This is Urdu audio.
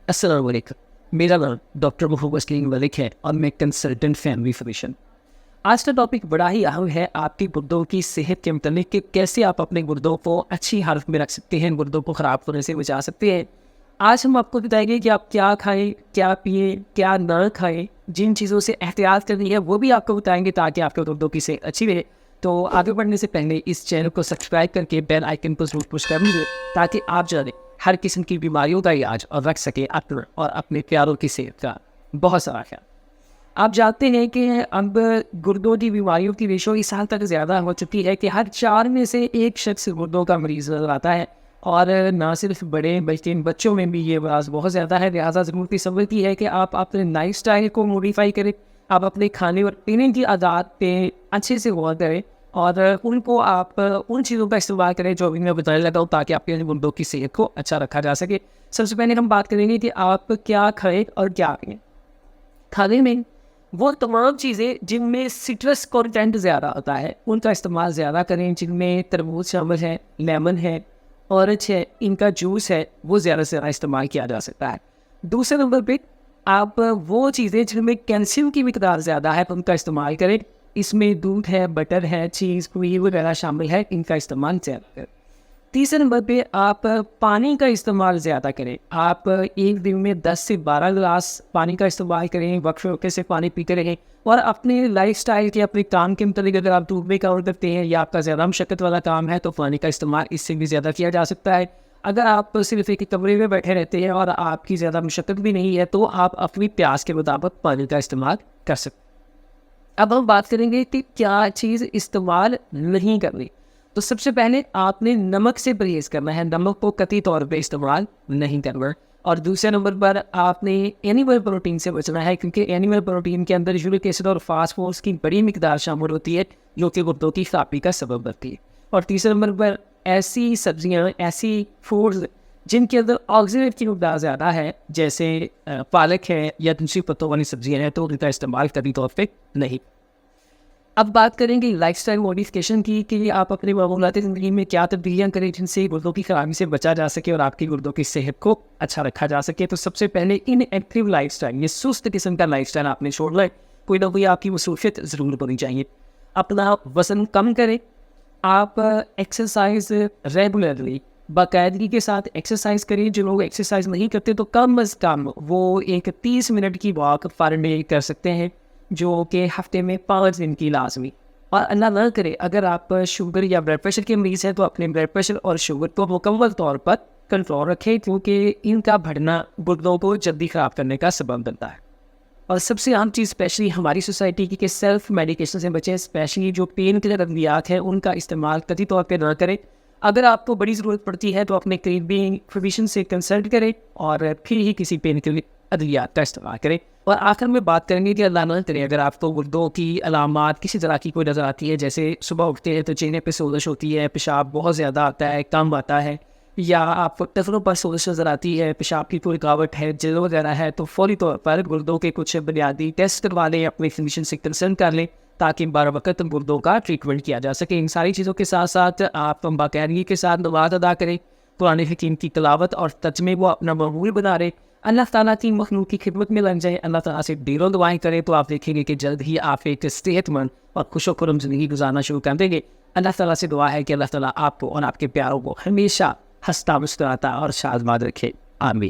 السلام علیکم، میرا نام ڈاکٹر محمد سلیم ملک ہے اور میں کنسلٹنٹ فیملی فزیشین۔ آج کا ٹاپک بڑا ہی اہم ہے آپ کی گردوں کی صحت کے متعلق کہ کیسے آپ اپنے گردوں کو اچھی حالت میں رکھ سکتے ہیں، گردوں کو خراب ہونے سے بچا سکتے ہیں۔ آج ہم آپ کو بتائیں گے کہ آپ کیا کھائیں، کیا پئیں، کیا نہ کھائیں، جن چیزوں سے احتیاط کرنی ہے وہ بھی آپ کو بتائیں گے تاکہ آپ کے گردوں کی صحت اچھی رہے۔ تو آگے بڑھنے سے پہلے اس چینل کو سبسکرائب کر کے بیل آئکن کو ضرور پش کر لیجیے تاکہ آپ جانیں ہر قسم کی بیماریوں کا علاج اور رکھ سکے اپنا اور اپنے پیاروں کی صحت کا بہت سارا خیال۔ آپ جانتے ہیں کہ اب گردوں کی بیماریوں کی ریشو اس حد تک زیادہ ہو چکی ہے کہ ہر 4 میں سے ایک شخص گردوں کا مریض نظر آتا ہے، اور نہ صرف بڑے بلکہ بچوں میں بھی یہ امراض بہت زیادہ ہے۔ لہٰذا ضرورت سمجھتی ہے کہ آپ اپنے لائف اسٹائل کو موڈیفائی کریں، آپ اپنے کھانے اور پینے کی عادات پہ اچھے سے غور کریں اور ان کو آپ ان چیزوں کا استعمال کریں جو بھی میں بتانے لگا ہوں تاکہ آپ کے گردوں کی صحت کو اچھا رکھا جا سکے۔ سب سے پہلے ہم بات کریں گے کہ آپ کیا کھائیں اور کیا پئیں۔ کھانے میں وہ تمام چیزیں جن میں سٹرس کانٹینٹ زیادہ ہوتا ہے ان کا استعمال زیادہ کریں، جن میں تربوز شامل ہے، لیمن ہے، اورنج ہے، ان کا جوس ہے، وہ زیادہ سے زیادہ استعمال کیا جا سکتا ہے۔ دوسرے نمبر پہ آپ وہ چیزیں جن میں کیلشیم کی مقدار زیادہ ہے ان کا استعمال کریں، اس میں دودھ ہے، بٹر ہے، چیز، پنیر وغیرہ شامل ہے، ان کا استعمال زیادہ کریں۔ تیسرے نمبر پہ آپ پانی کا استعمال زیادہ کریں، آپ ایک دن میں 10 سے 12 گلاس پانی کا استعمال کریں، وقت وقت سے پانی پیتے رہیں، اور اپنے لائف سٹائل کے اپنے کام کے متعلق اگر آپ دودھ میں کام کرتے ہیں یا آپ کا زیادہ مشقت والا کام ہے تو پانی کا استعمال اس سے بھی زیادہ کیا جا سکتا ہے۔ اگر آپ صرف ایک کمرے میں بیٹھے رہتے ہیں اور آپ کی زیادہ مشقت بھی نہیں ہے تو آپ اپنی پیاس کے مطابق پانی کا استعمال کر سکتے ہیں۔ اب ہم بات کریں گے کہ کیا چیز استعمال نہیں کرنی۔ تو سب سے پہلے آپ نے نمک سے پرہیز کرنا ہے، نمک کو قطعی طور پہ استعمال نہیں کرنا۔ اور دوسرے نمبر پر آپ نے اینیمل پروٹین سے بچنا ہے، کیونکہ اینیمل پروٹین کے اندر یورک ایسڈ اور فاسفورس کی بڑی مقدار شامل ہوتی ہے جو کہ گردوں کی خرابی کا سبب بنتی ہے۔ اور تیسرے نمبر پر ایسی سبزیاں، ایسی فوڈز جن کے اندر آکسیلیٹ کی مقدار زیادہ ہے جیسے پالک ہے یا دوسری پتوں والی سبزیاں ہیں تو ان کا استعمال قطعی طور پہ نہیں۔ اب بات کریں گے لائف اسٹائل موڈیفکیشن کی کہ آپ اپنے معمولاتی زندگی میں کیا تبدیلیاں کریں جن سے گردوں کی خرابی سے بچا جا سکے اور آپ کی گردوں کی صحت کو اچھا رکھا جا سکے۔ تو سب سے پہلے ان ایکٹیو لائف اسٹائل، یہ سست قسم کا لائف اسٹائل آپ نے چھوڑ لیں، کوئی نہ کوئی آپ کی مصروفیت ضرور ہونی چاہیے۔ اپنا وزن کم کریں، آپ ایکسرسائز ریگولرلی باقاعدگی کے ساتھ ایکسرسائز کریں۔ جو لوگ ایکسرسائز نہیں کرتے تو کم از کم وہ ایک 30 منٹ کی واک پر ڈے کر سکتے ہیں، جو کہ ہفتے میں 5 دن کی لازمی۔ اور اللہ نہ کرے اگر آپ شوگر یا بلڈ پریشر کے مریض ہیں تو اپنے بلڈ پریشر اور شوگر کو مکمل طور پر کنٹرول رکھیں، کیونکہ ان کا بڑھنا گردوں کو جلدی خراب کرنے کا سبب بنتا ہے۔ اور سب سے اہم چیز اسپیشلی ہماری سوسائٹی کی کہ سیلف میڈیکیشن سے بچیں، اسپیشلی جو پین کلر ادویات ہیں ان کا استعمال قطعی طور پہ نہ کریں۔ اگر آپ کو بڑی ضرورت پڑتی ہے تو اپنے قریبی فزیشین سے کنسلٹ کریں اور پھر ہی کسی پین کلر ادویات کا استعمال کریں۔ اور آخر میں بات کریں گے کہ اللہ نہ کرے اگر آپ کو گردوں کی علامات کسی طرح کی کوئی نظر آتی ہے، جیسے صبح اٹھتے ہیں تو چہرے پہ سوزش ہوتی ہے، پیشاب بہت زیادہ آتا ہے، کم آتا ہے، یا آپ کو ٹخنوں پر سوزش نظر آتی ہے، پیشاب کی کوئی رکاوٹ ہے، جلد وغیرہ ہے، تو فوری طور پر گردوں کے کچھ بنیادی ٹیسٹ کروا لیں، اپنے فزیشین سے کنسلٹ کر لیں تاکہ بار وقت گردوں کا ٹریٹمنٹ کیا جا سکے۔ ان ساری چیزوں کے ساتھ ساتھ آپ باقاعدگی کے ساتھ نماز ادا کریں، قرآن حکیم کی تلاوت اور ترجمے کو اپنا معمول بنا رہے، اللہ تعالیٰ کی مخلوق کی خدمت میں لگ جائیں، اللہ تعالیٰ سے ڈیروں دعائیں کریں تو آپ دیکھیں گے کہ جلد ہی آپ ایک صحت مند اور خوش و خرم زندگی گزارنا شروع کر دیں گے۔ اللہ تعالیٰ سے دعا ہے کہ اللہ تعالیٰ آپ کو اور آپ کے پیاروں کو ہمیشہ ہنستا مسکراتا اور شادماد رکھے، آمین۔